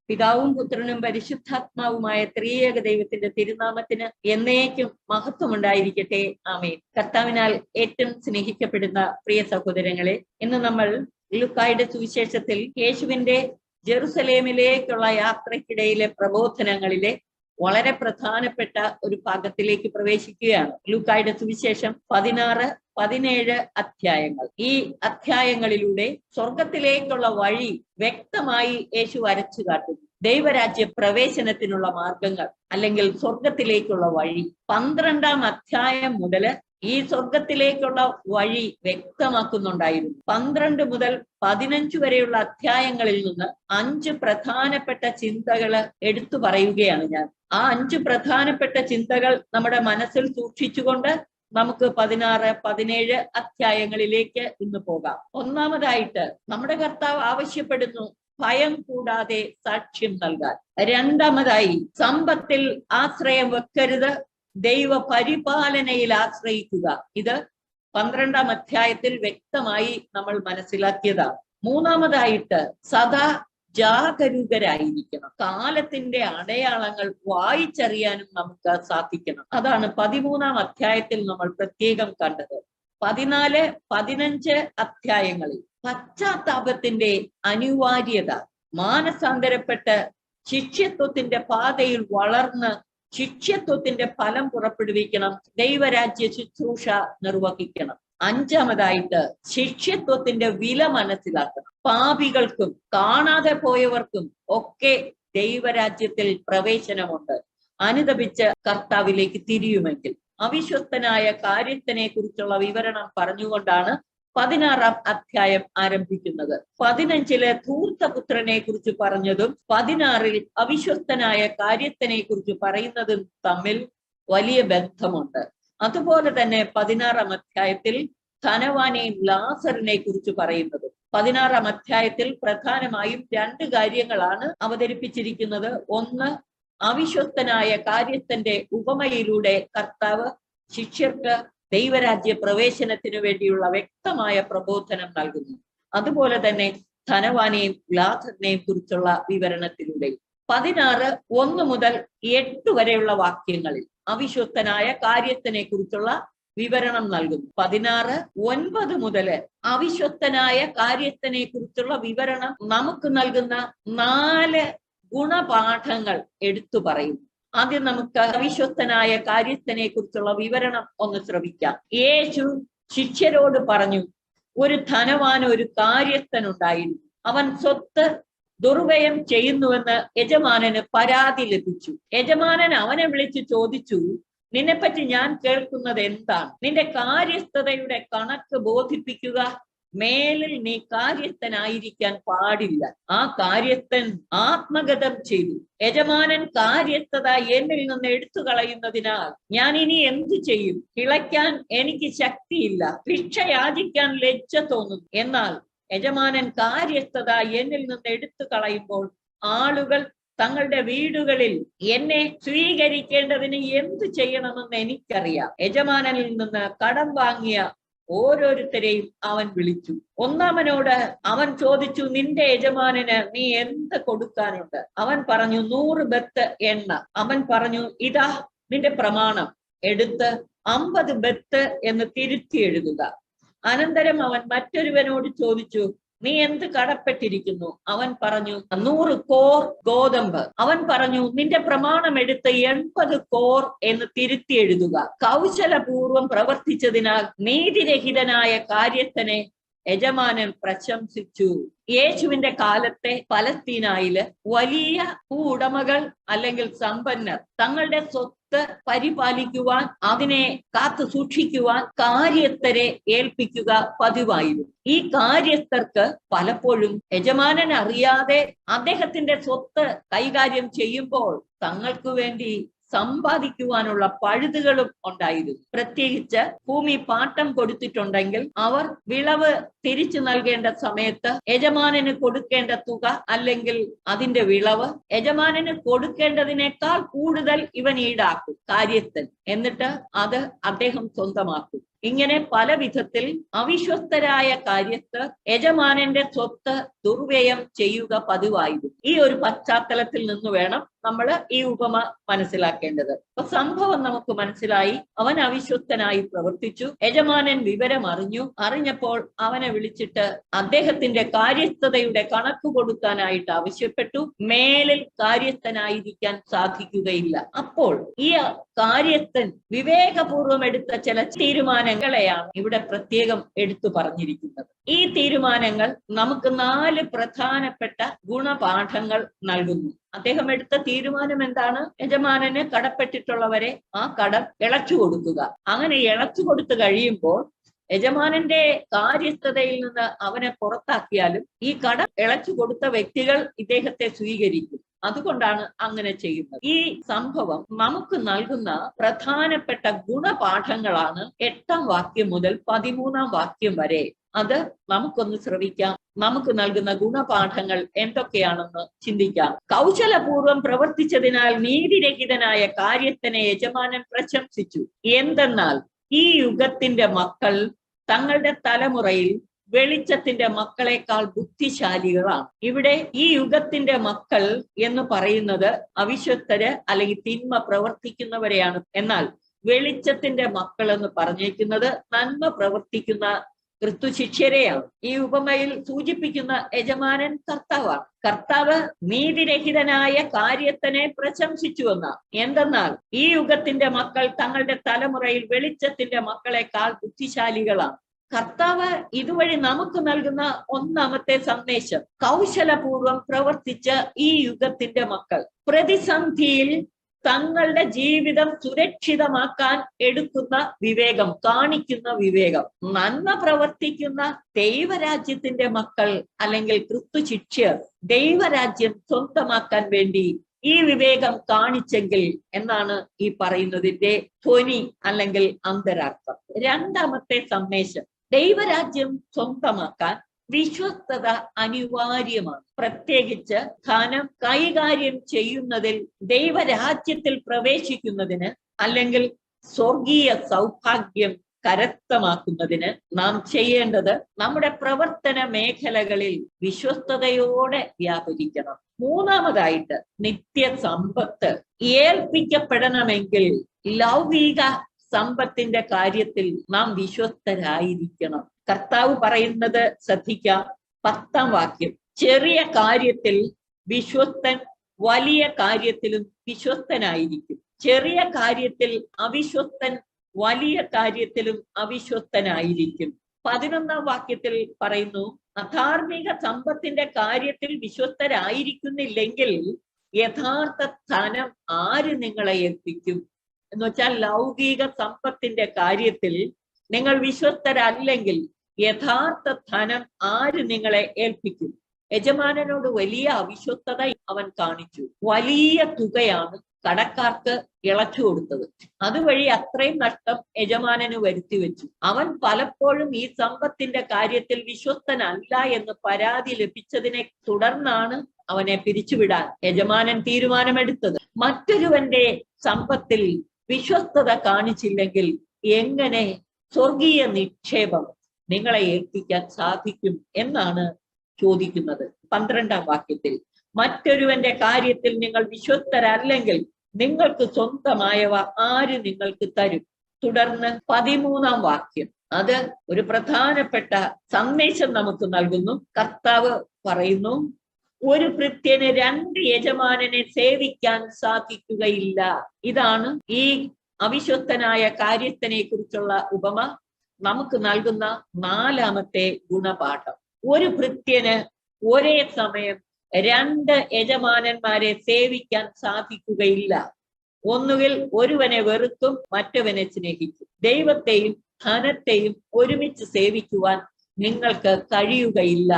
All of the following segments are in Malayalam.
പിതാവും പുത്രനും പരിശുദ്ധാത്മാവുമായ ത്രിയേക ദൈവത്തിന്റെ തിരുനാമത്തിന് എന്നേക്കും മഹത്വം ഉണ്ടായിരിക്കട്ടെ. ആമേൻ. കർത്താവിനാൽ ഏറ്റവും സ്നേഹിക്കപ്പെടുന്ന പ്രിയ സഹോദരങ്ങളെ, ഇന്ന് നമ്മൾ ലൂക്കായുടെ സുവിശേഷത്തിൽ യേശുവിന്റെ ജെറുസലേമിലേക്കുള്ള യാത്രയ്ക്കിടയിലെ പ്രബോധനങ്ങളിലെ വളരെ പ്രധാനപ്പെട്ട ഒരു ഭാഗത്തിലേക്ക് പ്രവേശിക്കുകയാണ്. ലൂക്കായുടെ സുവിശേഷം 16, 17 അധ്യായങ്ങൾ. ഈ അധ്യായങ്ങളിലൂടെ സ്വർഗത്തിലേക്കുള്ള വഴി വ്യക്തമായി യേശു വരച്ചു കാട്ടുന്നു. ദൈവരാജ്യ പ്രവേശനത്തിനുള്ള മാർഗങ്ങൾ അല്ലെങ്കിൽ സ്വർഗത്തിലേക്കുള്ള വഴി 12-ാം അധ്യായം മുതൽ ഈ സ്വർഗത്തിലേക്കുള്ള വഴി വ്യക്തമാക്കുന്നുണ്ടായിരുന്നു. 12 മുതൽ 15 വരെയുള്ള അധ്യായങ്ങളിൽ നിന്ന് 5 പ്രധാനപ്പെട്ട ചിന്തകൾ എടുത്തു പറയുകയാണ് ഞാൻ. ആ 5 പ്രധാനപ്പെട്ട ചിന്തകൾ നമ്മുടെ മനസ്സിൽ സൂക്ഷിച്ചുകൊണ്ട് നമുക്ക് 16, 17 അധ്യായങ്ങളിലേക്ക് ഇന്ന് പോകാം. ഒന്നാമതായിട്ട് നമ്മുടെ കർത്താവ് ആവശ്യപ്പെടുന്നു ഭയം കൂടാതെ സാക്ഷ്യം നൽകാൻ. രണ്ടാമതായി സമ്പത്തിൽ ആശ്രയം വെക്കരുത്, ദൈവ പരിപാലനയിൽ ആശ്രയിക്കുക. ഇത് 12-ാം അധ്യായത്തിൽ വ്യക്തമായി നമ്മൾ മനസ്സിലാക്കിയതാണ്. മൂന്നാമതായിട്ട് സദാ ജാഗരൂകരായിരിക്കണം. കാലത്തിന്റെ അടയാളങ്ങൾ വായിച്ചറിയാനും നമുക്ക് സാധിക്കണം. അതാണ് 13-ാം അധ്യായത്തിൽ നമ്മൾ പ്രത്യേകം കണ്ടത്. 14, 15 അധ്യായങ്ങളിൽ പശ്ചാത്താപത്തിന്റെ അനിവാര്യത, മാനസാന്തരപ്പെട്ട് ശിഷ്യത്വത്തിന്റെ പാതയിൽ വളർന്ന് ശിഷ്യത്വത്തിന്റെ ഫലം പുറപ്പെടുവിക്കണം, ദൈവരാജ്യ ശുശ്രൂഷ നിർവഹിക്കണം. അഞ്ചാമതായിട്ട് ശിഷ്യത്വത്തിന്റെ വില മനസ്സിലാക്കണം. പാപികൾക്കും കാണാതെ പോയവർക്കും ഒക്കെ ദൈവരാജ്യത്തിൽ പ്രവേശനമുണ്ട്, അനുതപിച്ച് കർത്താവിലേക്ക് തിരിയുമെങ്കിൽ. അവിശ്വസ്തനായ കാര്യത്തിനെ കുറിച്ചുള്ള വിവരണം പറഞ്ഞുകൊണ്ടാണ് 16-ാം അധ്യായം ആരംഭിക്കുന്നത്. 15-ലെ ധൂർത്തപുത്രനെ കുറിച്ച് പറഞ്ഞതും 16-ൽ അവിശ്വസ്തനായ കാര്യത്തിനെ കുറിച്ച് പറയുന്നതും തമ്മിൽ വലിയ ബന്ധമുണ്ട്. അതുപോലെ തന്നെ 16-ാം അധ്യായത്തിൽ ധനവാനെയും ലാസറിനെ കുറിച്ച് പറയുന്നത്. 16-ാം അധ്യായത്തിൽ പ്രധാനമായും 2 കാര്യങ്ങളാണ് അവതരിപ്പിച്ചിരിക്കുന്നത്. ഒന്ന്, അവിശ്വസ്തനായ കാര്യത്തിന്റെ ഉപമയിലൂടെ കർത്താവ് ശിഷ്യർക്ക് ദൈവരാജ്യ പ്രവേശനത്തിനു വേണ്ടിയുള്ള വ്യക്തമായ പ്രബോധനം നൽകുന്നു. അതുപോലെ തന്നെ ധനവാനെയും ലാസറിനെയും കുറിച്ചുള്ള വിവരണത്തിലൂടെ 16, 1 മുതൽ 8 വരെയുള്ള വാക്യങ്ങളിൽ അവിശ്വസ്തനായ കാര്യത്തിനെ കുറിച്ചുള്ള വിവരണം നൽകുന്നു. 16, 9 മുതൽ അവിശ്വസ്തനായ കാര്യത്തിനെ കുറിച്ചുള്ള വിവരണം നമുക്ക് നൽകുന്ന 4 ഗുണപാഠങ്ങൾ എടുത്തു പറയുന്നു. ആദ്യം നമുക്ക് അവിശ്വസ്തനായ കാര്യത്തിനെ കുറിച്ചുള്ള വിവരണം ഒന്ന് ശ്രവിക്കാം. യേശു ശിഷ്യരോട് പറഞ്ഞു, ഒരു ധനവാൻ ഒരു കാര്യസ്ഥനുണ്ടായിരുന്നു. അവൻ സ്വത്ത് ദുർവ്യയം ചെയ്യുന്നുവെന്ന് യജമാനന് പരാതി ലഭിച്ചു. യജമാനൻ അവനെ വിളിച്ച് ചോദിച്ചു, നിന്നെപ്പറ്റി ഞാൻ കേൾക്കുന്നത് എന്താണ്? നിന്റെ കാര്യസ്ഥതയുടെ കണക്ക് ബോധിപ്പിക്കുക. മേലിൽ നീ കാര്യസ്ഥനായിരിക്കാൻ പാടില്ല. ആ കാര്യസ്ഥൻ ആത്മഗതം ചെയ്തു. യജമാനൻ കാര്യസ്ഥത എന്നിൽ നിന്ന് എടുത്തു കളയുന്നതിനാൽ ഞാൻ ഇനി എന്തു ചെയ്യും? കിളയ്ക്കാൻ എനിക്ക് ശക്തിയില്ല, ഭിക്ഷ യാചിക്കാൻ ലജ്ജ തോന്നുന്നു. എന്നാൽ യജമാനൻ കാര്യസ്ഥത എന്നിൽ നിന്ന് എടുത്തു കളയുമ്പോൾ ആളുകൾ തങ്ങളുടെ വീടുകളിൽ എന്നെ സ്വീകരിക്കേണ്ടതിന് എന്തു ചെയ്യണമെന്ന് എനിക്കറിയാം. യജമാനനിൽ നിന്ന് കടം വാങ്ങിയ ഓരോരുത്തരെയും അവൻ വിളിച്ചു. ഒന്നാമനോട് അവൻ ചോദിച്ചു, നിന്റെ യജമാനന് നീ എന്ത് കൊടുക്കാനുണ്ട്? അവൻ പറഞ്ഞു, 100 ബത്ത് എണ്ണ. അവൻ പറഞ്ഞു, ഇതാ നിന്റെ പ്രമാണം, എടുത്ത് 50 ബത്ത് എന്ന് തിരുത്തി എഴുതുക. അനന്തരം അവൻ മറ്റൊരുവനോട് ചോദിച്ചു, നീ എന്ത് കടപ്പെട്ടിരിക്കുന്നു? അവൻ പറഞ്ഞു, 100 കോർ ഗോതമ്പ്. അവൻ പറഞ്ഞു, നിന്റെ പ്രമാണം എടുത്ത് 80 കോർ എന്ന് തിരുത്തി എഴുതുക. കൗശലപൂർവം പ്രവർത്തിച്ചതിനാൽ നീതിരഹിതനായ കാര്യസ്ഥനെ യജമാനൻ പ്രശംസിച്ചു. യേശുവിന്റെ കാലത്തെ പലസ്തീനായില് വലിയ ഭൂവുടമകൾ അല്ലെങ്കിൽ സമ്പന്നർ തങ്ങളുടെ സ്വത്ത് പരിപാലിക്കുവാൻ, അതിനെ കാത്തു സൂക്ഷിക്കുവാൻ കാര്യസ്ഥരെ ഏൽപ്പിക്കുക പതിവായിരുന്നു. ഈ കാര്യസ്ഥർക്ക് പലപ്പോഴും യജമാനൻ അറിയാതെ അദ്ദേഹത്തിന്റെ സ്വത്ത് കൈകാര്യം ചെയ്യുമ്പോൾ തങ്ങൾക്ക് വേണ്ടി സമ്പാദിക്കുവാനുള്ള പഴുതുകളും ഉണ്ടായിരുന്നു. പ്രത്യേകിച്ച് ഭൂമി പാട്ടം കൊടുത്തിട്ടുണ്ടെങ്കിൽ അവർ വിളവ് തിരിച്ചു നൽകേണ്ട സമയത്ത് യജമാനന് കൊടുക്കേണ്ട തുക അല്ലെങ്കിൽ അതിന്റെ വിളവ് യജമാനന് കൊടുക്കേണ്ടതിനേക്കാൾ കൂടുതൽ ഇവൻ ഈടാക്കും കാര്യസ്ഥൻ. എന്നിട്ട് അത് അദ്ദേഹം സ്വന്തമാക്കും. ഇങ്ങനെ പല വിധത്തിൽ അവിശ്വസ്തരായ കാര്യസ്ഥർ യജമാനന്റെ സ്വത്ത് ദുർവ്യയം ചെയ്യുക പതിവായിരുന്നു. ഈ ഒരു പശ്ചാത്തലത്തിൽ നിന്ന് വേണം നമ്മൾ ഈ ഉപമ മനസ്സിലാക്കേണ്ടത്. അപ്പൊ സംഭവം നമുക്ക് മനസ്സിലായി. അവൻ അവിശ്വസ്തനായി പ്രവർത്തിച്ചു. യജമാനൻ വിവരം അറിഞ്ഞപ്പോൾ അവനെ വിളിച്ചിട്ട് അദ്ദേഹത്തിന്റെ കാര്യസ്ഥതയുടെ കണക്ക് കൊടുക്കാനായിട്ട് ആവശ്യപ്പെട്ടു. മേലിൽ കാര്യസ്ഥനായിരിക്കാൻ സാധിക്കുകയില്ല. അപ്പോൾ ഈ കാര്യസ്ഥൻ വിവേകപൂർവം എടുത്ത ചില തീരുമാനങ്ങളെയാണ് ഇവിടെ പ്രത്യേകം എടുത്തു പറഞ്ഞിരിക്കുന്നത്. ഈ തീരുമാനങ്ങൾ നമുക്ക് 4 പ്രധാനപ്പെട്ട ഗുണപാഠങ്ങൾ നൽകുന്നു. അദ്ദേഹം എടുത്ത തീരുമാനം എന്താണ്? യജമാനന് കടപ്പെട്ടിട്ടുള്ളവരെ ആ കടം ഇളച്ചു കൊടുക്കുക. അങ്ങനെ ഇളച്ചു കൊടുത്തു കഴിയുമ്പോൾ യജമാനന്റെ കാര്യസ്ഥതയിൽ നിന്ന് അവനെ പുറത്താക്കിയാലും ഈ കടം ഇളച്ചു കൊടുത്ത വ്യക്തികൾ ഇദ്ദേഹത്തെ സ്വീകരിക്കും. അതുകൊണ്ടാണ് അങ്ങനെ ചെയ്യുന്നത്. ഈ സംഭവം നമുക്ക് നൽകുന്ന പ്രധാനപ്പെട്ട ഗുണപാഠങ്ങളാണ് 8-ാം വാക്യം മുതൽ 13-ാം വാക്യം വരെ. അത് നമുക്കൊന്ന് ശ്രവിക്കാം. നമുക്ക് നൽകുന്ന ഗുണപാഠങ്ങൾ എന്തൊക്കെയാണെന്ന് ചിന്തിക്കാം. കൗശലപൂർവം പ്രവർത്തിച്ചതിനാൽ നീതിരഹിതനായ കാര്യസ്ഥനെ യജമാനൻ പ്രശംസിച്ചു. എന്തെന്നാൽ ഈ യുഗത്തിന്റെ മക്കൾ തങ്ങളുടെ തലമുറയിൽ വെളിച്ചത്തിന്റെ മക്കളെക്കാൾ ബുദ്ധിശാലികളാണ്. ഇവിടെ ഈ യുഗത്തിന്റെ മക്കൾ എന്ന് പറയുന്നത് അവിശ്വസ്തര് അല്ലെങ്കിൽ തിന്മ പ്രവർത്തിക്കുന്നവരെയാണ്. എന്നാൽ വെളിച്ചത്തിന്റെ മക്കൾ എന്ന് പറഞ്ഞേക്കുന്നത് നന്മ പ്രവർത്തിക്കുന്ന ക്രിസ്തു ശിഷ്യരെയാണ്. ഈ ഉപമയിൽ സൂചിപ്പിക്കുന്ന യജമാനൻ കർത്താവാണ്. കർത്താവ് നീതിരഹിതനായ കാര്യസ്ഥനെ പ്രശംസിച്ചുവെന്ന. എന്തെന്നാൽ ഈ യുഗത്തിന്റെ മക്കൾ തങ്ങളുടെ തലമുറയിൽ വെളിച്ചത്തിന്റെ മക്കളെക്കാൾ ബുദ്ധിശാലികളാണ്. കർത്താവ് ഇതുവഴി നമുക്ക് നൽകുന്ന 1-ാമത്തെ സന്ദേശം, കൗശലപൂർവം പ്രവർത്തിച്ച ഈ യുഗത്തിന്റെ മക്കൾ പ്രതിസന്ധിയിൽ തങ്ങളുടെ ജീവിതം സുരക്ഷിതമാക്കാൻ എടുക്കുന്ന വിവേകം, കാണിക്കുന്ന വിവേകം. നന്മ പ്രവർത്തിക്കുന്ന ദൈവരാജ്യത്തിന്റെ മക്കൾ അല്ലെങ്കിൽ ക്രിസ്തു ശിഷ്യർ ദൈവരാജ്യം സ്വന്തമാക്കാൻ വേണ്ടി ഈ വിവേകം കാണിച്ചെങ്കിൽ എന്നാണ് ഈ പറയുന്നതിന്റെ ധ്വനി അല്ലെങ്കിൽ അന്തരാർത്ഥം. 2-ാമത്തെ സന്ദേശം, ദൈവരാജ്യം സ്വന്തമാക്കാൻ വിശ്വസ്തത അനിവാര്യമാണ്. പ്രത്യേകിച്ച് ധനം കൈകാര്യം ചെയ്യുന്നതിൽ ദൈവരാജ്യത്തിൽ പ്രവേശിക്കുന്നതിന് അല്ലെങ്കിൽ സ്വർഗീയ സൗഭാഗ്യം കരസ്ഥമാക്കുന്നതിന് നാം ചെയ്യേണ്ടത് നമ്മുടെ പ്രവർത്തന മേഖലകളിൽ വിശ്വസ്തയോടെ വ്യാപരിക്കണം. 3-ാമതായിട്ട്, നിത്യസമ്പത്ത് ഏൽപ്പിക്കപ്പെടണമെങ്കിൽ ലൗകിക സമ്പത്തിന്റെ കാര്യത്തിൽ നാം വിശ്വസ്തരായിരിക്കണം. കർത്താവ് പറയുന്നത് ശ്രദ്ധിക്കാം. 10-ാം വാക്യം, ചെറിയ കാര്യത്തിൽ വിശ്വസ്തൻ വലിയ കാര്യത്തിലും വിശ്വസ്തനായിരിക്കും. ചെറിയ കാര്യത്തിൽ അവിശ്വസ്തൻ വലിയ കാര്യത്തിലും അവിശ്വസ്തനായിരിക്കും. 11-ാം വാക്യത്തിൽ പറയുന്നു, അധാർമിക സമ്പത്തിന്റെ കാര്യത്തിൽ വിശ്വസ്തരായിരിക്കുന്നില്ലെങ്കിൽ യഥാർത്ഥ ധനം ആര് നിങ്ങളെ ഏൽപ്പിക്കും? എന്ന് വെച്ചാൽ ലൗകിക സമ്പത്തിന്റെ കാര്യത്തിൽ നിങ്ങൾ വിശ്വസ്തരല്ലെങ്കിൽ യഥാർത്ഥ ധനം ആര് നിങ്ങളെ ഏൽപ്പിക്കും? യജമാനനോട് വലിയ അവിശ്വസ്തത അവൻ കാണിച്ചു. വലിയ തുകയാണ് കടക്കാർക്ക് ഇളച്ചു കൊടുത്തത്. അതുവഴി അത്രയും നഷ്ടം യജമാനന് വരുത്തി വെച്ചു. അവൻ പലപ്പോഴും ഈ സമ്പത്തിന്റെ കാര്യത്തിൽ വിശ്വസ്തനല്ല എന്ന് പരാതി ലഭിച്ചതിനെ തുടർന്നാണ് അവനെ പിരിച്ചുവിടാൻ യജമാനൻ തീരുമാനമെടുത്തത്. മറ്റൊരുവന്റെ സമ്പത്തിൽ വിശ്വസ്തത കാണിച്ചില്ലെങ്കിൽ എങ്ങനെ സ്വർഗീയ നിക്ഷേപം നിങ്ങളെ ഏൽപ്പിക്കാൻ സാധിക്കും എന്നാണ് ചോദിക്കുന്നത്. 12-ാം വാക്യത്തിൽ, മറ്റൊരുവന്റെ കാര്യത്തിൽ നിങ്ങൾ വിശ്വസ്തരല്ലെങ്കിൽ നിങ്ങൾക്ക് സ്വന്തമായവ ആര് നിങ്ങൾക്ക് തരും? തുടർന്ന് 13-ാം വാക്യം, അത് ഒരു പ്രധാനപ്പെട്ട സന്ദേശം നമുക്ക് നൽകുന്നു. കർത്താവ് പറയുന്നു, ഒരു ഭൃത്യന് 2 യജമാനനെ സേവിക്കാൻ സാധിക്കുകയില്ല. ഇതാണ് ഈ അവിശ്വസ്തനായ കാര്യസ്ഥനെ കുറിച്ചുള്ള ഉപമ നമുക്ക് നൽകുന്ന 4-ാമത്തെ ഗുണപാഠം. ഒരു ഭൃത്യന് ഒരേ സമയം 2 യജമാനന്മാരെ സേവിക്കാൻ സാധിക്കുകയില്ല. ഒന്നുകിൽ ഒരുവനെ വെറുക്കും, മറ്റവനെ സ്നേഹിക്കും. ദൈവത്തെയും ധനത്തെയും ഒരുമിച്ച് സേവിക്കുവാൻ നിങ്ങൾക്ക് കഴിയുകയില്ല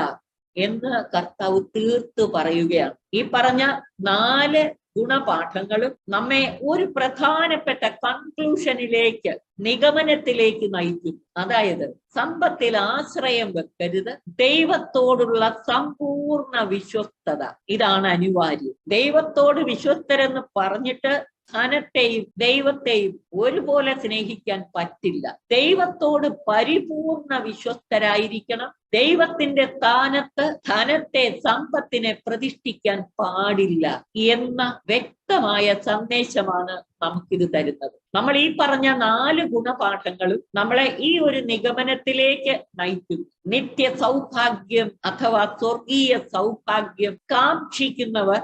എന്ന് കർത്താവ് തീർത്തു പറയുകയാണ്. ഈ പറഞ്ഞ 4 ഗുണപാഠങ്ങളും നമ്മെ ഒരു പ്രധാനപ്പെട്ട കൺക്ലൂഷനിലേക്ക്, നിഗമനത്തിലേക്ക് നയിക്കും. അതായത് സമ്പത്തിൽ ആശ്രയം വെക്കരുത്. ദൈവത്തോടുള്ള സമ്പൂർണ്ണ വിശ്വസ്തത, ഇതാണ് അനിവാര്യം. ദൈവത്തോട് വിശ്വസ്തരെന്ന് പറഞ്ഞിട്ട് ധനത്തെയും ദൈവത്തെയും ഒരുപോലെ സ്നേഹിക്കാൻ പറ്റില്ല. ദൈവത്തോട് പരിപൂർണ വിശ്വസ്തരായിരിക്കണം. ദൈവത്തിന്റെ സ്ഥാനത്ത് ധനത്തെ, സമ്പത്തിനെ പ്രതിഷ്ഠിക്കാൻ പാടില്ല എന്ന വ്യക്തമായ സന്ദേശമാണ് നമുക്കിത് തരുന്നത്. നമ്മൾ ഈ പറഞ്ഞ 4 ഗുണപാഠങ്ങളും നമ്മളെ ഈ ഒരു നിഗമനത്തിലേക്ക് നയിക്കും. നിത്യ സൗഭാഗ്യം അഥവാ സ്വർഗീയ സൗഭാഗ്യം കാക്ഷിക്കുന്നവർ,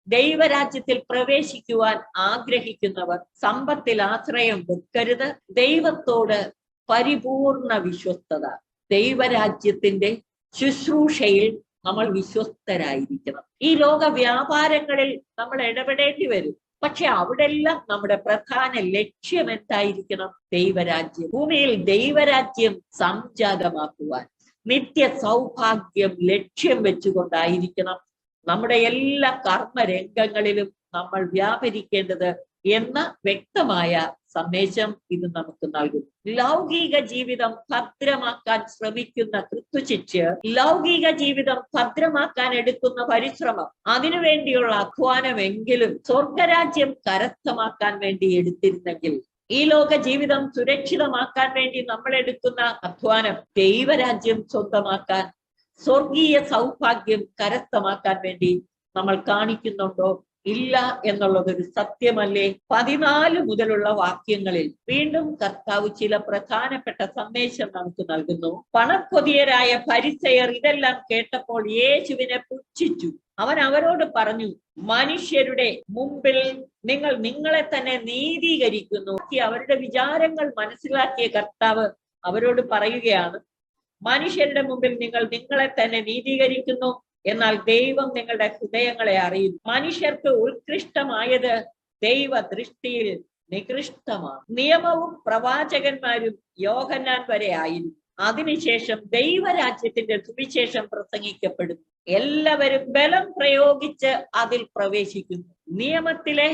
ദൈവരാജ്യത്തിൽ പ്രവേശിക്കുവാൻ ആഗ്രഹിക്കുന്നവർ സമ്പത്തിൽ ആശ്രയം വെക്കരുത്. ദൈവത്തോട് പരിപൂർണ വിശ്വസ്തത. ദൈവരാജ്യത്തിന്റെ ശുശ്രൂഷയിൽ നമ്മൾ വിശ്വസ്തരായിരിക്കണം. ഈ ലോക വ്യാപാരങ്ങളിൽ നമ്മൾ ഇടപെടേണ്ടി വരും. പക്ഷെ അവിടെല്ലാം നമ്മുടെ പ്രധാന ലക്ഷ്യം എന്തായിരിക്കണം? ദൈവരാജ്യം. ഭൂമിയിൽ ദൈവരാജ്യം സംജാതമാക്കുവാൻ, നിത്യ സൗഭാഗ്യം ലക്ഷ്യം വെച്ചുകൊണ്ടായിരിക്കണം നമ്മുടെ എല്ലാ കർമ്മരംഗങ്ങളിലും നമ്മൾ വ്യാപരിക്കേണ്ടത് എന്ന വ്യക്തമായ സന്ദേശം ഇത് നമുക്ക് നൽകുന്നു. ലൗകിക ജീവിതം ഭദ്രമാക്കാൻ ശ്രമിക്കുന്ന ക്രിസ്തുശിഷ്യർ ലൗകിക ജീവിതം ഭദ്രമാക്കാൻ എടുക്കുന്ന പരിശ്രമം, അതിനുവേണ്ടിയുള്ള അധ്വാനമെങ്കിലും സ്വർഗരാജ്യം കരസ്ഥമാക്കാൻ വേണ്ടി എടുത്തിരുന്നെങ്കിൽ, ഈ ലോക ജീവിതം സുരക്ഷിതമാക്കാൻ വേണ്ടി നമ്മൾ എടുക്കുന്ന അധ്വാനം ദൈവരാജ്യം സ്വന്തമാക്കാൻ, സ്വർഗീയ സൗഭാഗ്യം കരസ്ഥമാക്കാൻ വേണ്ടി നമ്മൾ കാണിക്കുന്നുണ്ടോ? ഇല്ല എന്നുള്ളതൊരു സത്യമല്ലേ? 14 മുതലുള്ള വാക്യങ്ങളിൽ വീണ്ടും കർത്താവ് ചില പ്രധാനപ്പെട്ട സന്ദേശം നമുക്ക് നൽകുന്നു. പണക്കൊതിയരായ ഫരിസയർ ഇതെല്ലാം കേട്ടപ്പോൾ യേശുവിനെ പുച്ഛിച്ചു. അവൻ അവരോട് പറഞ്ഞു, മനുഷ്യരുടെ മുമ്പിൽ നിങ്ങൾ നിങ്ങളെ തന്നെ നീതീകരിക്കുന്നു. അവരുടെ വിചാരങ്ങൾ മനസ്സിലാക്കിയ കർത്താവ് അവരോട് പറയുകയാണ്, മനുഷ്യരുടെ മുമ്പിൽ നിങ്ങൾ നിങ്ങളെ തന്നെ നീതീകരിക്കുന്നു, എന്നാൽ ദൈവം നിങ്ങളുടെ ഹൃദയങ്ങളെ അറിയുന്നു. മനുഷ്യർക്ക് ഉത്കൃഷ്ടമായത് ദൈവ ദൃഷ്ടിയിൽ നികൃഷ്ടമാണ്. നിയമവും പ്രവാചകന്മാരും യോഹന്നാൻ വരെ ആയിരുന്നു. അതിനുശേഷം ദൈവരാജ്യത്തിന്റെ സുവിശേഷം പ്രസംഗിക്കപ്പെടുന്നു. എല്ലാവരും ബലം പ്രയോഗിച്ച് അതിൽ പ്രവേശിക്കുന്നു. നിയമത്തിലെ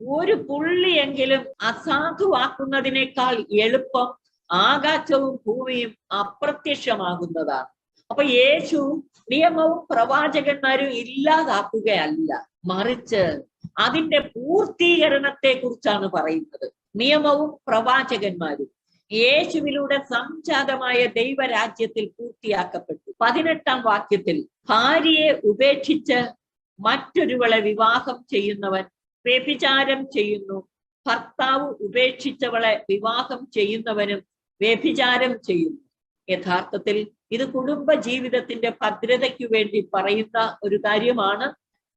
ഒരു പുള്ളിയെങ്കിലും അസാധുവാക്കുന്നതിനേക്കാൾ എളുപ്പം ആകാശവും ഭൂമിയും അപ്രത്യക്ഷമാകുന്നതാണ്. അപ്പൊ യേശു നിയമവും പ്രവാചകന്മാരും ഇല്ലാതാക്കുകയല്ല, മറിച്ച് അതിന്റെ പൂർത്തീകരണത്തെ കുറിച്ചാണ് പറയുന്നത്. നിയമവും പ്രവാചകന്മാരും യേശുവിലൂടെ സംജാതമായ ദൈവരാജ്യത്തിൽ പൂർത്തിയാക്കപ്പെട്ടു. 18-ാം വാക്യത്തിൽ, ഭാര്യയെ ഉപേക്ഷിച്ച് മറ്റൊരുവളെ വിവാഹം ചെയ്യുന്നവൻ വ്യഭിചാരം ചെയ്യുന്നു, ഭർത്താവ് ഉപേക്ഷിച്ചവളെ വിവാഹം ചെയ്യുന്നവനും വ്യഭിചാരം ചെയ്യുന്നു. യഥാർത്ഥത്തിൽ ഇത് കുടുംബ ജീവിതത്തിന്റെ ഭദ്രതയ്ക്കു വേണ്ടി പറയുന്ന ഒരു കാര്യമാണ്.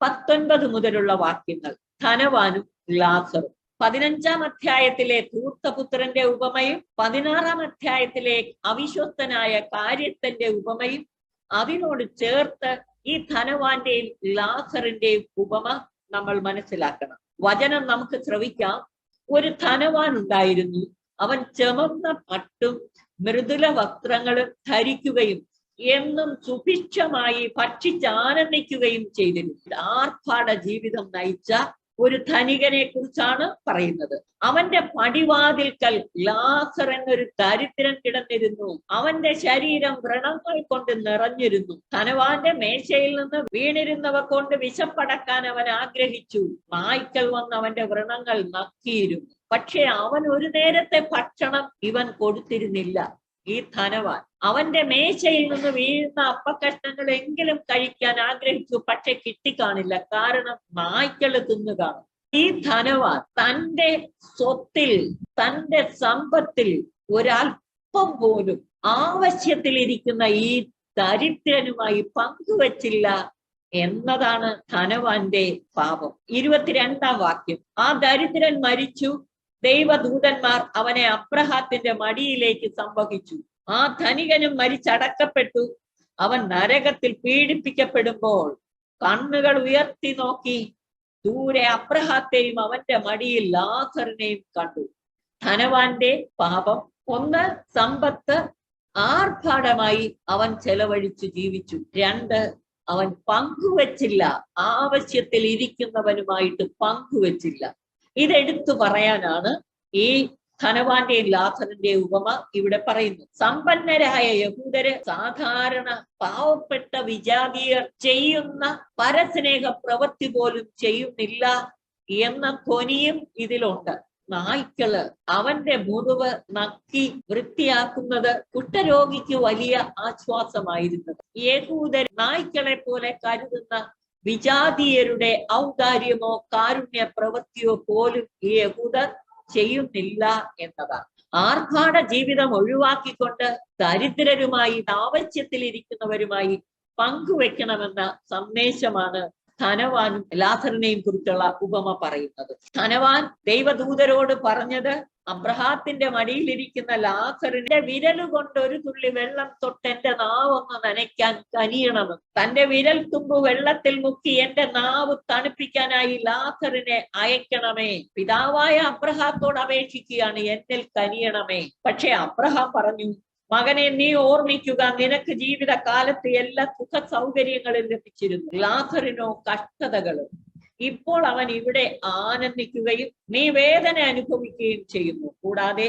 19 മുതലുള്ള വാക്യങ്ങൾ, ധനവാനും ലാസറും. 15-ാം അധ്യായത്തിലെ ധൂർത്തപുത്രന്റെ ഉപമയും 16-ാം അധ്യായത്തിലെ അവിശ്വസ്തനായ കാര്യസ്ഥന്റെ ഉപമയും അതിനോട് ചേർത്ത് ഈ ധനവാന്റെയും ലാസറിന്റെയും ഉപമ നമ്മൾ മനസ്സിലാക്കണം. വചനം നമുക്ക് ശ്രവിക്കാം. ഒരു ധനവാൻ ഉണ്ടായിരുന്നു. അവൻ ചുമന്ന പട്ടും മൃദുല വസ്ത്രങ്ങളും ധരിക്കുകയും എന്നും സുഭിക്ഷമായി ഭക്ഷിച്ചാനന്ദിക്കുകയും ചെയ്തിരുന്നു. ആർഭാട ജീവിതം നയിച്ച ഒരു ധനികനെ കുറിച്ചാണ് പറയുന്നത്. അവന്റെ പടിവാതിൽക്കൽ ലാസർ എന്നൊരു ദരിദ്രൻ കിടന്നിരുന്നു. അവന്റെ ശരീരം വ്രണങ്ങൾ കൊണ്ട് നിറഞ്ഞിരുന്നു. ധനവാന്റെ മേശയിൽ നിന്ന് വീണിരുന്നവ കൊണ്ട് വിശപ്പടക്കാൻ അവൻ ആഗ്രഹിച്ചു. നായ്ക്കൾ വന്ന് അവന്റെ വ്രണങ്ങൾ നക്കിയിരുന്നു. പക്ഷെ അവൻ ഒരു നേരത്തെ ഭക്ഷണം ഇവൻ കൊടുത്തിരുന്നില്ല. ഈ ധനവാൻ അവന്റെ മേശയിൽ നിന്ന് വീഴുന്ന അപ്പക്കഷ്ണങ്ങളെങ്കിലും കഴിക്കാൻ ആഗ്രഹിച്ചു. പക്ഷെ കിട്ടിക്കാണില്ല, കാരണം നായ്ക്കൾ തിന്നു കാണും. ഈ ധനവാൻ തന്റെ സ്വത്തിൽ, തന്റെ സമ്പത്തിൽ ഒരൽപ്പം പോലും ആവശ്യത്തിലിരിക്കുന്ന ഈ ദരിദ്രനുമായി പങ്കുവച്ചില്ല എന്നതാണ് ധനവാന്റെ പാപം. 22-ാം വാക്യം, ആ ദരിദ്രൻ മരിച്ചു. ദൈവദൂതന്മാർ അവനെ അബ്രഹാത്തിന്റെ മടിയിലേക്ക് സംവഹിച്ചു. ആ ധനികനും മരിച്ചടക്കപ്പെട്ടു. അവൻ നരകത്തിൽ പീഡിപ്പിക്കപ്പെടുമ്പോൾ കണ്ണുകൾ ഉയർത്തി നോക്കി ദൂരെ അബ്രഹാത്തെയും അവന്റെ മടിയിൽ ലാസറിനെയും കണ്ടു. ധനവാന്റെ പാപം, ഒന്ന്, സമ്പത്ത് ആർഭാടമായി അവൻ ചെലവഴിച്ചു ജീവിച്ചു. 2, അവൻ പങ്കുവച്ചില്ല, ആവശ്യത്തിൽ ഇരിക്കുന്നവനുമായിട്ട് പങ്കുവച്ചില്ല. ഇതെടുത്തു പറയാനാണ് ഈ ധനവാന്റെയും ലാസറിന്റെയും ഉപമ ഇവിടെ പറയുന്നു. സമ്പന്നരായ യഹൂദര് സാധാരണ പാവപ്പെട്ട വിജാതീയർ ചെയ്യുന്ന പരസ്നേഹ പ്രവൃത്തി പോലും ചെയ്യുന്നില്ല എന്ന ധ്വനിയും ഇതിലുണ്ട്. നായ്ക്കള് അവന്റെ മുറിവ് നക്കി വൃത്തിയാക്കുന്നത് കുഷ്ഠരോഗിക്ക് വലിയ ആശ്വാസമായിരുന്നത്. യഹൂദർ നായ്ക്കളെ പോലെ കരുതുന്ന വിജാതീയരുടെ ഔദാര്യമോ കാരുണ്യ പ്രവൃത്തിയോ പോലും ഈ യഹൂദർ ചെയ്യുന്നില്ല എന്നതാണ്. ആർഭാട ജീവിതം ഒഴിവാക്കിക്കൊണ്ട് ദരിദ്രരുമായി ആവശ്യത്തിലിരിക്കുന്നവരുമായി പങ്കുവെക്കണമെന്ന സന്ദേശമാണ് ധനവാനും ലാസറിനെയും കുറിച്ചുള്ള ഉപമ പറയുന്നത്. ധനവാൻ ദൈവദൂതരോട് പറഞ്ഞത് അബ്രഹാത്തിന്റെ മടിയിലിരിക്കുന്ന ലാസറിന്റെ വിരലുകൊണ്ട് ഒരു തുള്ളി വെള്ളം തൊട്ട് എന്റെ നാവൊന്ന് നനയ്ക്കാൻ കനിയണമെന്ന്. തന്റെ വിരൽ തുമ്പ് വെള്ളത്തിൽ മുക്കി എന്റെ നാവ് തണുപ്പിക്കാനായി ലാസറിനെ അയക്കണമേ. പിതാവായ അബ്രഹാത്തോട് അപേക്ഷിക്കുകയാണ്, എന്നിൽ കനിയണമേ. പക്ഷെ അബ്രഹാം പറഞ്ഞു, മകനെ, നീ ഓർമ്മിക്കുക, നിനക്ക് ജീവിതകാലത്ത് എല്ലാ സുഖ സൗകര്യങ്ങളും ലഭിച്ചിരുന്നു, ലാസറിനോ കഷ്ടതകളും. ഇപ്പോൾ അവൻ ഇവിടെ ആനന്ദിക്കുകയും നീ വേദന അനുഭവിക്കുകയും ചെയ്യുന്നു. കൂടാതെ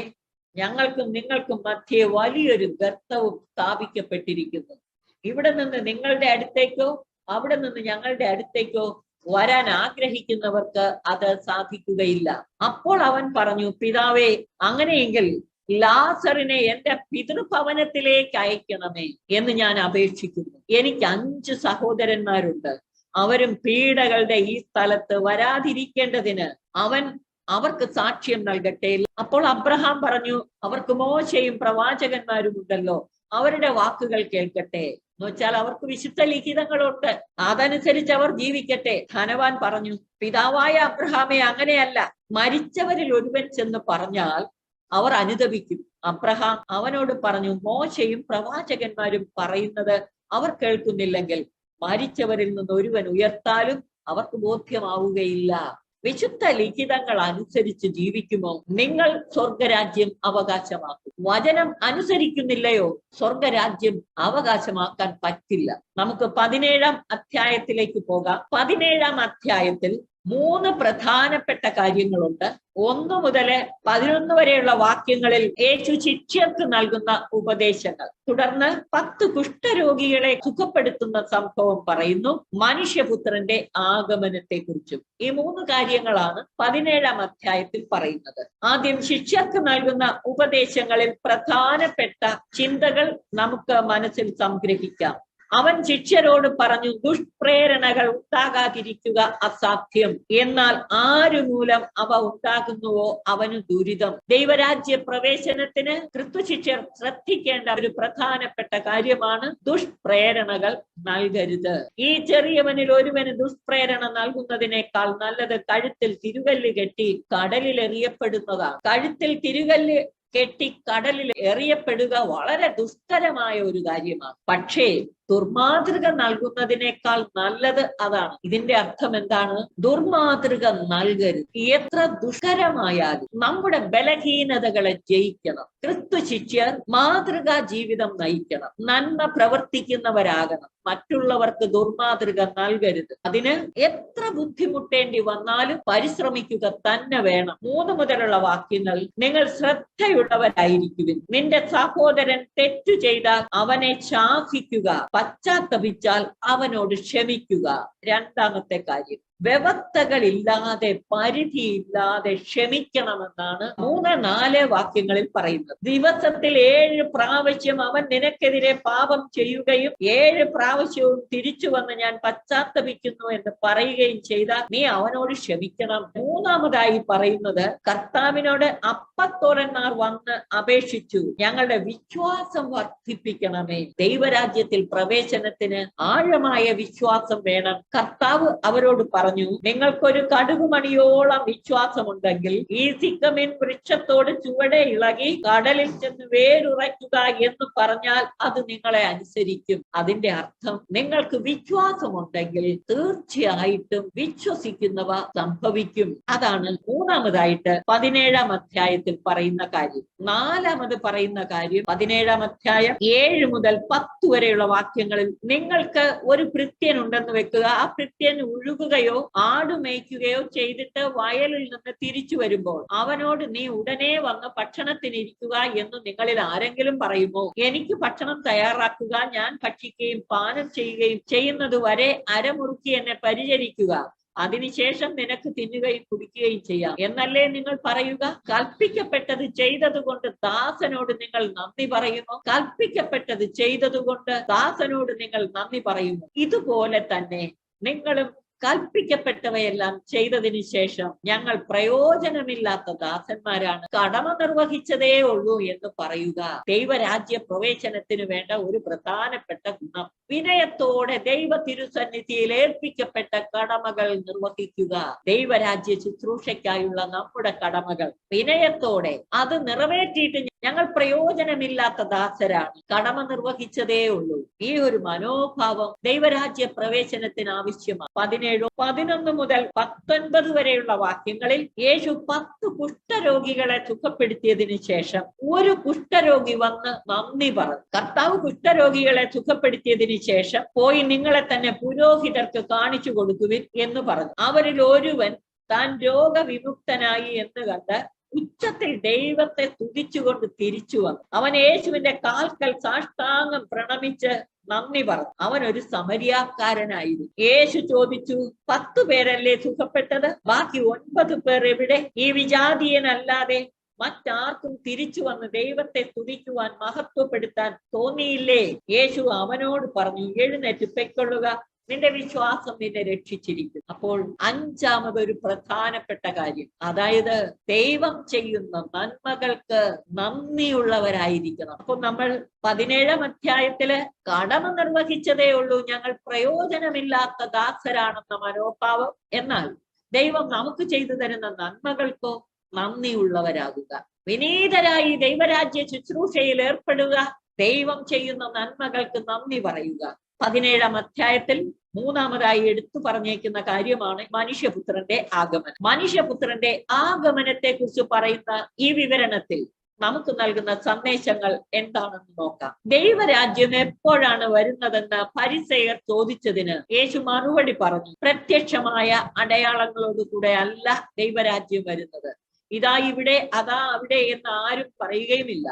ഞങ്ങൾക്കും നിങ്ങൾക്കും മധ്യേ വലിയൊരു ഗർത്തവും സ്ഥാപിക്കപ്പെട്ടിരിക്കുന്നു. ഇവിടെ നിന്ന് നിങ്ങളുടെ അടുത്തേക്കോ അവിടെ നിന്ന് ഞങ്ങളുടെ അടുത്തേക്കോ വരാൻ ആഗ്രഹിക്കുന്നവർക്ക് അത് സാധിക്കുകയില്ല. അപ്പോൾ അവൻ പറഞ്ഞു, പിതാവേ, അങ്ങനെയെങ്കിൽ ലാസറിനെ എന്റെ പിതൃഭവനത്തിലേക്ക് അയക്കണമേ എന്ന് ഞാൻ അപേക്ഷിക്കുന്നു. എനിക്ക് 5 സഹോദരന്മാരുണ്ട്. അവരും പീഡകളുടെ ഈ സ്ഥലത്ത് വരാതിരിക്കേണ്ടതിന് അവൻ അവർക്ക് സാക്ഷ്യം നൽകട്ടെ. അപ്പോൾ അബ്രഹാം പറഞ്ഞു, അവർക്ക് മോശയും പ്രവാചകന്മാരും ഉണ്ടല്ലോ, അവരുടെ വാക്കുകൾ കേൾക്കട്ടെ. എന്ന് വെച്ചാൽ അവർക്ക് വിശുദ്ധ ലിഖിതങ്ങളുണ്ട്, അതനുസരിച്ച് അവർ ജീവിക്കട്ടെ. ധനവാൻ പറഞ്ഞു, പിതാവായ അബ്രഹാമേ, അങ്ങനെയല്ല. മരിച്ചവരിൽ ഒരുവൻ ചെന്ന് പറഞ്ഞാൽ അവർ അനുദപിക്കും. അബ്രഹാം അവനോട് പറഞ്ഞു, മോശയും പ്രവാചകന്മാരും പറയുന്നത് അവർ കേൾക്കുന്നില്ലെങ്കിൽ മരിച്ചവരിൽ നിന്ന് ഒരുവൻ ഉയർത്താലും അവർക്ക് ബോധ്യമാവുകയില്ല. വിശുദ്ധ ലിഖിതങ്ങൾ അനുസരിച്ച് ജീവിക്കുമോ? നിങ്ങൾ സ്വർഗരാജ്യം അവകാശമാക്കും. വചനം അനുസരിക്കുന്നില്ലയോ? സ്വർഗരാജ്യം അവകാശമാക്കാൻ പറ്റില്ല. നമുക്ക് 17-ാം അധ്യായത്തിലേക്ക് പോകാം. 17-ാം അധ്യായത്തിൽ 3 പ്രധാനപ്പെട്ട കാര്യങ്ങളുണ്ട്. 1 മുതൽ 11 വരെയുള്ള വാക്യങ്ങളിൽ യേശു ശിഷ്യർക്ക് നൽകുന്ന ഉപദേശങ്ങൾ. തുടർന്ന് 10 കുഷ്ഠരോഗികളെ സുഖപ്പെടുത്തുന്ന സംഭവം പറയുന്നു. മനുഷ്യപുത്രന്റെ ആഗമനത്തെ കുറിച്ചും. ഈ 3 കാര്യങ്ങളാണ് 17-ാം അധ്യായത്തിൽ പറയുന്നത്. ആദ്യം ശിഷ്യർക്ക് നൽകുന്ന ഉപദേശങ്ങളിൽ പ്രധാനപ്പെട്ട ചിന്തകൾ നമുക്ക് മനസ്സിൽ സംഗ്രഹിക്കാം. അവൻ ശിഷ്യരോട് പറഞ്ഞു, ദുഷ്പ്രേരണകൾ ഉണ്ടാകാതിരിക്കുക അസാധ്യം, എന്നാൽ ആരു മൂലം അവ ഉണ്ടാകുന്നുവോ അവന് ദുരിതം. ദൈവരാജ്യ പ്രവേശനത്തിന് ക്രിസ്തുശിഷ്യർ ശ്രദ്ധിക്കേണ്ട ഒരു പ്രധാനപ്പെട്ട കാര്യമാണ് ദുഷ്പ്രേരണകൾ നൽകരുത്. ഈ ചെറിയവനിൽ ഒരുവന് ദുഷ്പ്രേരണ നൽകുന്നതിനേക്കാൾ നല്ലത് കഴുത്തിൽ തിരുകല്ല് കെട്ടി കടലിൽ എറിയപ്പെടുന്നതാണ്. കഴുത്തിൽ തിരുകല്ല് കെട്ടി കടലിൽ എറിയപ്പെടുക വളരെ ദുഷ്കരമായ ഒരു കാര്യമാണ്. പക്ഷേ ദുർമാതൃക നൽകുന്നതിനേക്കാൾ നല്ലത് അതാണ്. ഇതിന്റെ അർത്ഥം എന്താണ്? ദുർമാതൃക നൽകരുത്. എത്ര ദുഷ്കരമായാലും നമ്മുടെ ബലഹീനതകളെ ജയിക്കണം. ക്രിസ്തു ശിഷ്യർ മാതൃകാ ജീവിതം നയിക്കണം, നന്മ പ്രവർത്തിക്കുന്നവരാകണം, മറ്റുള്ളവർക്ക് ദുർമാതൃക നൽകരുത്. അതിന് എത്ര ബുദ്ധിമുട്ടേണ്ടി വന്നാലും പരിശ്രമിക്കുക തന്നെ വേണം. 3 മുതലുള്ള വാക്യങ്ങൾ, നിങ്ങൾ ശ്രദ്ധയുള്ളവരായിരിക്കുവിൻ. നിന്റെ സഹോദരൻ തെറ്റു ചെയ്താൽ അവനെ ശാസിക്കുക, പശ്ചാത്തപിച്ചാൽ അവനോട് ക്ഷമിക്കുക. 2-ാമത്തെ കാര്യം, വ്യവസ്ഥകളില്ലാതെ പരിധിയില്ലാതെ ക്ഷമിക്കണമെന്നാണ് 3-4 വാക്യങ്ങളിൽ പറയുന്നത്. ദിവസത്തിൽ 7 പ്രാവശ്യം അവൻ നിനക്കെതിരെ പാപം ചെയ്യുകയും 7 പ്രാവശ്യവും തിരിച്ചു വന്ന് ഞാൻ പശ്ചാത്തപിക്കുന്നു എന്ന് പറയുകയും ചെയ്താൽ നീ അവനോട് ക്ഷമിക്കണം. 3-ാമതായി പറയുന്നത്, കർത്താവിനോട് അപ്പത്തോരന്മാർ വന്ന് അപേക്ഷിച്ചു, ഞങ്ങളുടെ വിശ്വാസം വർദ്ധിപ്പിക്കണമേ. ദൈവരാജ്യത്തിൽ പ്രവേശനത്തിന് ആഴമായ വിശ്വാസം വേണം. കർത്താവ് അവരോട് പറഞ്ഞു, നിങ്ങൾക്കൊരു കടുകുമണിയോളം വിശ്വാസമുണ്ടെങ്കിൽ ഈ സിക്കമിൻ വൃക്ഷത്തോട് ചുവടെ ഇളകി കടലിൽ ചെന്ന് വേരുറയ്ക്കുക എന്ന് പറഞ്ഞാൽ അത് നിങ്ങളെ അനുസരിക്കും. അതിന്റെ അർത്ഥം, നിങ്ങൾക്ക് വിശ്വാസമുണ്ടെങ്കിൽ തീർച്ചയായിട്ടും വിശ്വസിക്കുന്നവ സംഭവിക്കും. അതാണ് 3-ാമതായിട്ട് 17-ാം അധ്യായത്തിൽ പറയുന്ന കാര്യം. 4-ാമത് പറയുന്ന കാര്യം 17-ാം അധ്യായം 7 മുതൽ 10 വരെയുള്ള വാക്യങ്ങളിൽ, നിങ്ങൾക്ക് ഒരു ഭൃത്യൻ ഉണ്ടെന്ന് വെക്കുക. ആ ഭൃത്യൻ ഉഴുകുകയോ ആടുമേയ്ക്കുകയോ ചെയ്തിട്ട് വയലിൽ നിന്ന് തിരിച്ചു വരുമ്പോൾ അവനോട് നീ ഉടനെ വന്ന് ഭക്ഷണത്തിനിരിക്കുക എന്ന് നിങ്ങളിൽ ആരെങ്കിലും പറയുമോ? എനിക്ക് ഭക്ഷണം തയ്യാറാക്കുക, ഞാൻ ഭക്ഷിക്കുകയും പാനം ചെയ്യുകയും ചെയ്യുന്നത് വരെ അരമുറുക്കി എന്നെ പരിചരിക്കുക. അതിനുശേഷം നിനക്ക് തിന്നുകയും കുടിക്കുകയും ചെയ്യാം എന്നല്ലേ നിങ്ങൾ പറയുക? കൽപ്പിക്കപ്പെട്ടത് ചെയ്തതുകൊണ്ട് ദാസനോട് നിങ്ങൾ നന്ദി പറയുമോ? കൽപ്പിക്കപ്പെട്ടത് ചെയ്തതുകൊണ്ട് ദാസനോട് നിങ്ങൾ നന്ദി പറയുമോ? ഇതുപോലെ തന്നെ നിങ്ങളും കൽപ്പിക്കപ്പെട്ടവയെല്ലാം ചെയ്തതിനു ശേഷം ഞങ്ങൾ പ്രയോജനമില്ലാത്ത ദാസന്മാരാണ്, കടമ നിർവഹിച്ചതേ ഉള്ളൂ എന്ന് പറയുക ദൈവരാജ്യ പ്രവേശനത്തിന് വേണ്ട ഒരു പ്രധാനപ്പെട്ട ഗുണം. വിനയത്തോടെ ദൈവ തിരുസന്നിധിയിൽ ഏൽപ്പിക്കപ്പെട്ട കടമകൾ നിർവഹിക്കുക. ദൈവരാജ്യ ശുശ്രൂഷയ്ക്കായുള്ള നമ്മുടെ കടമകൾ വിനയത്തോടെ അത് നിറവേറ്റിയിട്ട് ഞങ്ങൾ പ്രയോജനമില്ലാത്ത ദാസരാണ്, കടമ നിർവഹിച്ചതേ ഉള്ളൂ. ഈ ഒരു മനോഭാവം ദൈവരാജ്യ പ്രവേശനത്തിന് ആവശ്യമാണ്. 11 മുതൽ 19 വരെയുള്ള വാക്യങ്ങളിൽ യേശു 10 കുഷ്ഠരോഗികളെ സുഖപ്പെടുത്തിയതിനു ശേഷം ഒരു കുഷ്ഠരോഗി വന്ന് നന്ദി പറഞ്ഞു. കർത്താവ് കുഷ്ഠരോഗികളെ സുഖപ്പെടുത്തിയതിനു ശേഷം പോയി നിങ്ങളെ തന്നെ പുരോഹിതർക്ക് കാണിച്ചു കൊടുക്കുവിൻ എന്ന് പറഞ്ഞു. അവരിൽ ഒരുവൻ താൻ രോഗവിമുക്തനായി എന്ന് കണ്ട് ഉച്ചത്തിൽ ദൈവത്തെ സ്തുതിച്ചുകൊണ്ട് തിരിച്ചു വന്നു. അവൻ യേശുവിന്റെ കാൽക്കൽ സാഷ്ടാംഗം പ്രണമിച്ച് നന്ദി പറഞ്ഞു. അവൻ ഒരു സമരിയാക്കാരനായിരുന്നു. യേശു ചോദിച്ചു, 10 പേരല്ലേ സുഖപ്പെട്ടത്? ബാക്കി 9 പേർ എവിടെ? ഈ വിജാതീയനല്ലാതെ മറ്റാർക്കും തിരിച്ചു വന്ന് ദൈവത്തെ സ്തുതിക്കുവാൻ മഹത്വപ്പെടുത്താൻ തോന്നിയില്ലേ? യേശു അവനോട് പറഞ്ഞു, എഴുന്നേറ്റ് പൊയ്ക്കൊള്ളുക, നിന്റെ വിശ്വാസം നിന്നെ രക്ഷിച്ചിരിക്കും. അപ്പോൾ 5ാമതൊരു പ്രധാനപ്പെട്ട കാര്യം, അതായത് ദൈവം ചെയ്യുന്ന നന്മകൾക്ക് നന്ദിയുള്ളവരായിരിക്കണം. അപ്പൊ നമ്മൾ 17ാം അധ്യായത്തില് കടമ നിർവഹിച്ചതേ ഉള്ളൂ, ഞങ്ങൾ പ്രയോജനമില്ലാത്ത ദാസരാണെന്ന മനോഭാവം. എന്നാൽ ദൈവം നമുക്ക് ചെയ്തു തരുന്ന നന്മകൾക്കോ നന്ദിയുള്ളവരാകുക. വിനീതരായി ദൈവരാജ്യ ശുശ്രൂഷയിൽ ഏർപ്പെടുക. ദൈവം ചെയ്യുന്ന നന്മകൾക്ക് നന്ദി പറയുക. 17ാം അധ്യായത്തിൽ 3ാമതായി എടുത്തു പറഞ്ഞേക്കുന്ന കാര്യമാണ് മനുഷ്യപുത്രന്റെ ആഗമനം. മനുഷ്യപുത്രന്റെ ആഗമനത്തെ കുറിച്ച് പറയുന്ന ഈ വിവരണത്തിൽ നമുക്ക് നൽകുന്ന സന്ദേശങ്ങൾ എന്താണെന്ന് നോക്കാം. ദൈവരാജ്യം എപ്പോഴാണ് വരുന്നതെന്ന് ഫരിസേയർ ചോദിച്ചതിന് യേശു മറുപടി പറഞ്ഞു, പ്രത്യക്ഷമായ അടയാളങ്ങളോടുകൂടെ അല്ല ദൈവരാജ്യം വരുന്നത്. ഇതാ ഇവിടെ, അതാ അവിടെ എന്ന് ആരും പറയുകയുമില്ല.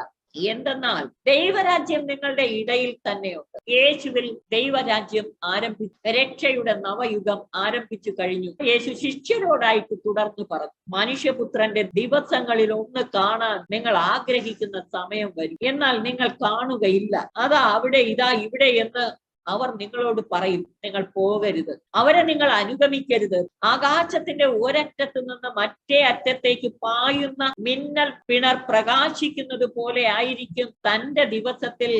എന്തെന്നാൽ ദൈവരാജ്യം നിങ്ങളുടെ ഇടയിൽ തന്നെയുണ്ട്. യേശുവിൽ ദൈവരാജ്യം ആരംഭിച്ചു, രക്ഷയുടെ നവയുഗം ആരംഭിച്ചു കഴിഞ്ഞു. യേശു ശിഷ്യരോടായിട്ട് തുടർന്ന് പറഞ്ഞു, മനുഷ്യപുത്രന്റെ ദിവസങ്ങളിൽ ഒന്ന് കാണാൻ നിങ്ങൾ ആഗ്രഹിക്കുന്ന സമയം വരും, എന്നാൽ നിങ്ങൾ കാണുകയില്ല. അതാ അവിടെ, ഇതാ ഇവിടെ എന്ന് അവർ നിങ്ങളോട് പറയും, നിങ്ങൾ പോകരുത്, അവരെ നിങ്ങൾ അനുഗമിക്കരുത്. ആകാശത്തിന്റെ ഒരറ്റത്തു നിന്ന് മറ്റേ അറ്റത്തേക്ക് പായുന്ന മിന്നൽ പിണർ പ്രകാശിക്കുന്നത് പോലെ ആയിരിക്കും തന്റെ ദിവസത്തിൽ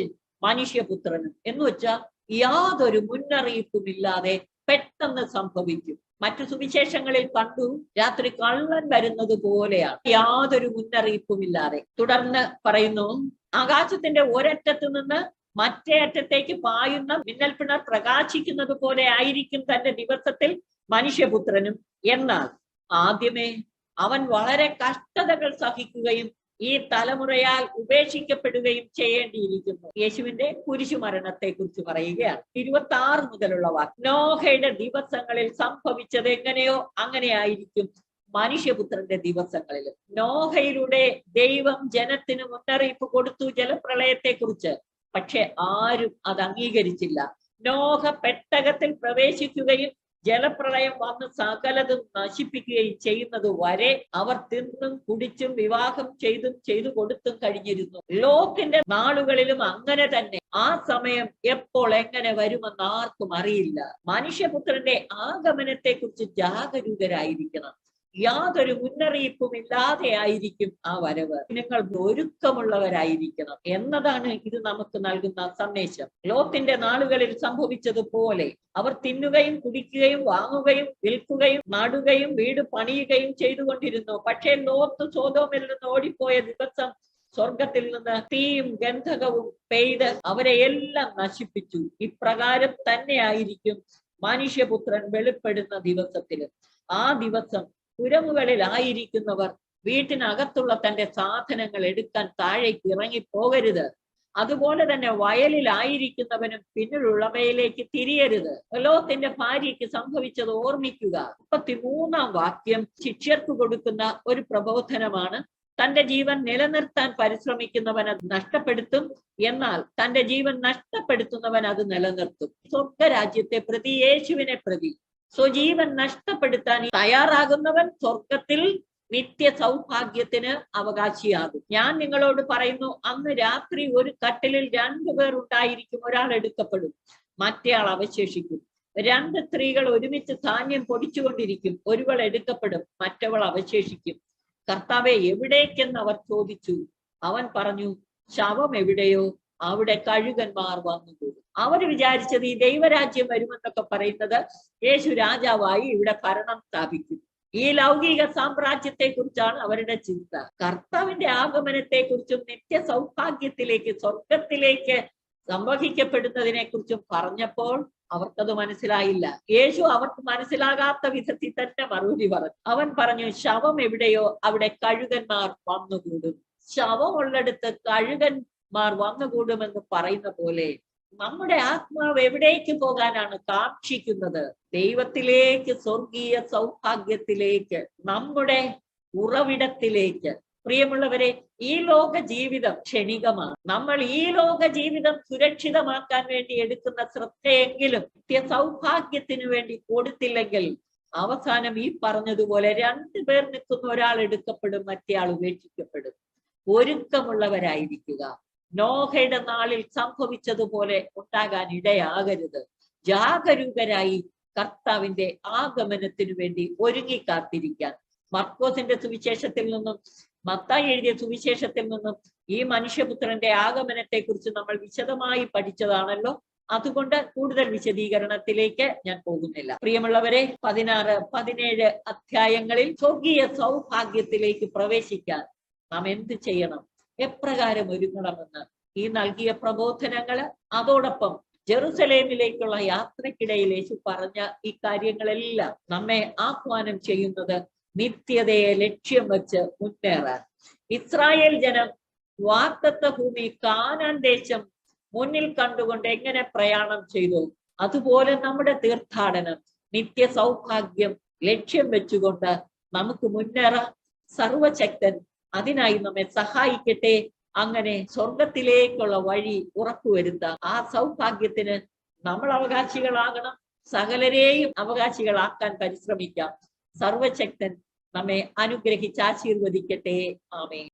മനുഷ്യപുത്രനും. എന്ന് വെച്ചാൽ യാതൊരു മുന്നറിയിപ്പുമില്ലാതെ പെട്ടെന്ന് സംഭവിക്കും. മറ്റു സുവിശേഷങ്ങളിൽ കണ്ടു, രാത്രി കള്ളൻ വരുന്നത് പോലെയാണ്, യാതൊരു മുന്നറിയിപ്പുമില്ലാതെ. തുടർന്ന് പറയുന്നു, ആകാശത്തിന്റെ ഒരറ്റത്തു നിന്ന് മറ്റേ അറ്റത്തേക്ക് പായുന്ന മിന്നൽ പിണർ പ്രകാശിക്കുന്നത് പോലെ ആയിരിക്കും തന്റെ ദിവസത്തിൽ മനുഷ്യപുത്രനും. എന്നാൽ ആദ്യമേ അവൻ വളരെ കഷ്ടതകൾ സഹിക്കുകയും ഈ തലമുറയാൽ ഉപേക്ഷിക്കപ്പെടുകയും ചെയ്യേണ്ടിയിരിക്കുന്നു. യേശുവിന്റെ കുരിശുമരണത്തെ കുറിച്ച് പറയുകയാണ്. 26 മുതലുള്ള വാക്ക്, നോഹയുടെ ദിവസങ്ങളിൽ സംഭവിച്ചത് എങ്ങനെയോ അങ്ങനെയായിരിക്കും മനുഷ്യപുത്രന്റെ ദിവസങ്ങളിൽ. നോഹയിലൂടെ ദൈവം ജനത്തിന് മുന്നറിയിപ്പ് കൊടുത്തു ജലപ്രളയത്തെ കുറിച്ച്. പക്ഷെ ആരും അത് അംഗീകരിച്ചില്ല. നോഹ പെട്ടകത്തിൽ പ്രവേശിക്കുകയും ജലപ്രളയം വന്ന് സകലതും നശിപ്പിക്കുകയും ചെയ്യുന്നത് വരെ അവർ തിന്നും കുടിച്ചും വിവാഹം ചെയ്തു കൊടുത്തും കഴിഞ്ഞിരുന്നു. ലോത്തിന്റെ നാളുകളിലും അങ്ങനെ തന്നെ. ആ സമയം എപ്പോൾ എങ്ങനെ വരുമെന്ന് ആർക്കും അറിയില്ല. മനുഷ്യപുത്രന്റെ ആഗമനത്തെ കുറിച്ച് ജാഗരൂകരായിരിക്കണം. യാതൊരു മുന്നറിയിപ്പും ഇല്ലാതെ ആയിരിക്കും ആ വരവ്. നിങ്ങൾ ഒരുക്കമുള്ളവരായിരിക്കണം എന്നതാണ് ഇത് നമുക്ക് നൽകുന്ന സന്ദേശം. ലോത്തിന്റെ നാളുകളിൽ സംഭവിച്ചതുപോലെ അവർ തിന്നുകയും കുടിക്കുകയും വാങ്ങുകയും വിൽക്കുകയും നടുകയും വീട് പണിയുകയും ചെയ്തുകൊണ്ടിരുന്നു. പക്ഷേ ലോത്ത് സോദോമിൽ നിന്ന് ഓടിപ്പോയ ദിവസം സ്വർഗത്തിൽ നിന്ന് തീയും ഗന്ധകവും പെയ്ത് അവരെ എല്ലാം നശിപ്പിച്ചു. ഇപ്രകാരം തന്നെയായിരിക്കും മനുഷ്യപുത്രൻ വെളിപ്പെടുന്ന ദിവസത്തില്. ആ ദിവസം പുരമുകളിലായിരിക്കുന്നവർ വീട്ടിനകത്തുള്ള തന്റെ സാധനങ്ങൾ എടുക്കാൻ താഴേക്ക് ഇറങ്ങി പോകരുത്. അതുപോലെ തന്നെ വയലിലായിരിക്കുന്നവനും പിന്നിലുള്ളവയിലേക്ക് തിരിയരുത്. ലോത്തിന്റെ ഭാര്യയ്ക്ക് സംഭവിച്ചത് ഓർമ്മിക്കുക. 33ാം വാക്യം ശിഷ്യർക്ക് കൊടുക്കുന്ന ഒരു പ്രബോധനമാണ്. തന്റെ ജീവൻ നിലനിർത്താൻ പരിശ്രമിക്കുന്നവൻ അത് നഷ്ടപ്പെടുത്തും, എന്നാൽ തന്റെ ജീവൻ നഷ്ടപ്പെടുത്തുന്നവൻ അത് നിലനിർത്തും. സ്വർഗരാജ്യത്തെ പ്രതി, യേശുവിനെ പ്രതി സ്വജീവൻ നഷ്ടപ്പെടുത്താൻ തയ്യാറാകുന്നവൻ സ്വർഗത്തിൽ നിത്യ സൗഭാഗ്യത്തിന് അവകാശിയാകും. ഞാൻ നിങ്ങളോട് പറയുന്നു, അന്ന് രാത്രി ഒരു കട്ടിലിൽ 2 പേർ ഉണ്ടായിരിക്കും. ഒരാൾ എടുക്കപ്പെടും, മറ്റേയാൾ അവശേഷിക്കും. 2 സ്ത്രീകൾ ഒരുമിച്ച് ധാന്യം പൊടിച്ചുകൊണ്ടിരിക്കും. ഒരുവൾ എടുക്കപ്പെടും, മറ്റവൾ അവശേഷിക്കും. കർത്താവെ, എവിടേക്കെന്ന് അവർ ചോദിച്ചു. അവൻ പറഞ്ഞു, ശവം എവിടെയോ അവിടെ കഴുകന്മാർ വന്നുകൂടും. അവർ വിചാരിച്ചത് ഈ ദൈവരാജ്യം വരുമെന്നൊക്കെ പറയുന്നത് യേശു രാജാവായി ഇവിടെ ഭരണം സ്ഥാപിക്കും. ഈ ലൗകിക സാമ്രാജ്യത്തെ കുറിച്ചാണ് അവരുടെ ചിന്ത. കർത്താവിന്റെ ആഗമനത്തെ കുറിച്ചും നിത്യ സൗഭാഗ്യത്തിലേക്ക്, സ്വർഗത്തിലേക്ക് സംവഹിക്കപ്പെടുന്നതിനെ കുറിച്ചും പറഞ്ഞപ്പോൾ അവർക്കത് മനസ്സിലായില്ല. യേശു അവർക്ക് മനസ്സിലാകാത്ത വിധത്തിൽ തന്നെ മറുപടി പറഞ്ഞു. അവൻ പറഞ്ഞു, ശവം എവിടെയോ അവിടെ കഴുകന്മാർ വന്നുകൂടും. ശവമുള്ളിടത്ത് കഴുകന്മാർ വന്നുകൂടുമെന്ന് പറയുന്ന പോലെ നമ്മുടെ ആത്മാവ് എവിടേക്ക് പോകാനാണ് കാക്ഷിക്കുന്നത്? ദൈവത്തിലേക്ക്, സ്വർഗീയ സൗഭാഗ്യത്തിലേക്ക്, നമ്മുടെ ഉറവിടത്തിലേക്ക്. പ്രിയമുള്ളവരെ, ഈ ലോക ജീവിതം ക്ഷണികമാണ്. നമ്മൾ ഈ ലോക ജീവിതം സുരക്ഷിതമാക്കാൻ വേണ്ടി എടുക്കുന്ന ശ്രദ്ധയെങ്കിലും നിത്യ സൗഭാഗ്യത്തിന് വേണ്ടി കൊടുത്തില്ലെങ്കിൽ അവസാനം ഈ പറഞ്ഞതുപോലെ 2 പേർ നിൽക്കുന്ന ഒരാൾ എടുക്കപ്പെടും, മറ്റേയാൾ ഉപേക്ഷിക്കപ്പെടും. ഒരുക്കമുള്ളവരായിരിക്കുക. നോഹയുടെ നാളിൽ സംഭവിച്ചതുപോലെ ഉണ്ടാകാൻ ഇടയാകരുത്. ജാഗരൂകരായി കർത്താവിന്റെ ആഗമനത്തിനു വേണ്ടി ഒരുങ്ങി കാത്തിരിക്കാൻ. മർക്കോസിന്റെ സുവിശേഷത്തിൽ നിന്നും മത്തായി എഴുതിയ സുവിശേഷത്തിൽ നിന്നും ഈ മനുഷ്യപുത്രന്റെ ആഗമനത്തെ കുറിച്ച് നമ്മൾ വിശദമായി പഠിച്ചതാണല്ലോ. അതുകൊണ്ട് കൂടുതൽ വിശദീകരണത്തിലേക്ക് ഞാൻ പോകുന്നില്ല. പ്രിയമുള്ളവരെ, 16, 17 അധ്യായങ്ങളിൽ സ്വർഗീയ സൗഭാഗ്യത്തിലേക്ക് പ്രവേശിക്കാൻ നാം എന്ത് ചെയ്യണം, എപ്രകാരം ഒരുങ്ങണമെന്ന് ഈ നൽകിയ പ്രബോധനങ്ങള്, അതോടൊപ്പം ജെറുസലേമിലേക്കുള്ള യാത്രക്കിടയിൽ യേശു പറഞ്ഞ ഈ കാര്യങ്ങളെല്ലാം നമ്മെ ആഹ്വാനം ചെയ്യുന്നത് നിത്യതയെ ലക്ഷ്യം വെച്ച് മുന്നേറാൻ. ഇസ്രായേൽ ജനം വാഗ്ദത്ത ഭൂമി, കാനാൻ ദേശം മുന്നിൽ കണ്ടുകൊണ്ട് എങ്ങനെ പ്രയാണം ചെയ്തു, അതുപോലെ നമ്മുടെ തീർത്ഥാടനം നിത്യ സൗഭാഗ്യം ലക്ഷ്യം വെച്ചുകൊണ്ട് നമുക്ക് മുന്നേറാം. സർവശക്തൻ അതിനായി നമ്മെ സഹായിക്കട്ടെ. അങ്ങനെ സ്വർഗത്തിലേക്കുള്ള വഴി ഉറപ്പുവരുത്താം. ആ സൗഭാഗ്യത്തിന് നമ്മൾ അവകാശികളാകണം. സകലരെയും അവകാശികളാക്കാൻ പരിശ്രമിക്കാം. സർവശക്തൻ നമ്മെ അനുഗ്രഹിച്ച് ആശീർവദിക്കട്ടെ. ആമേൻ.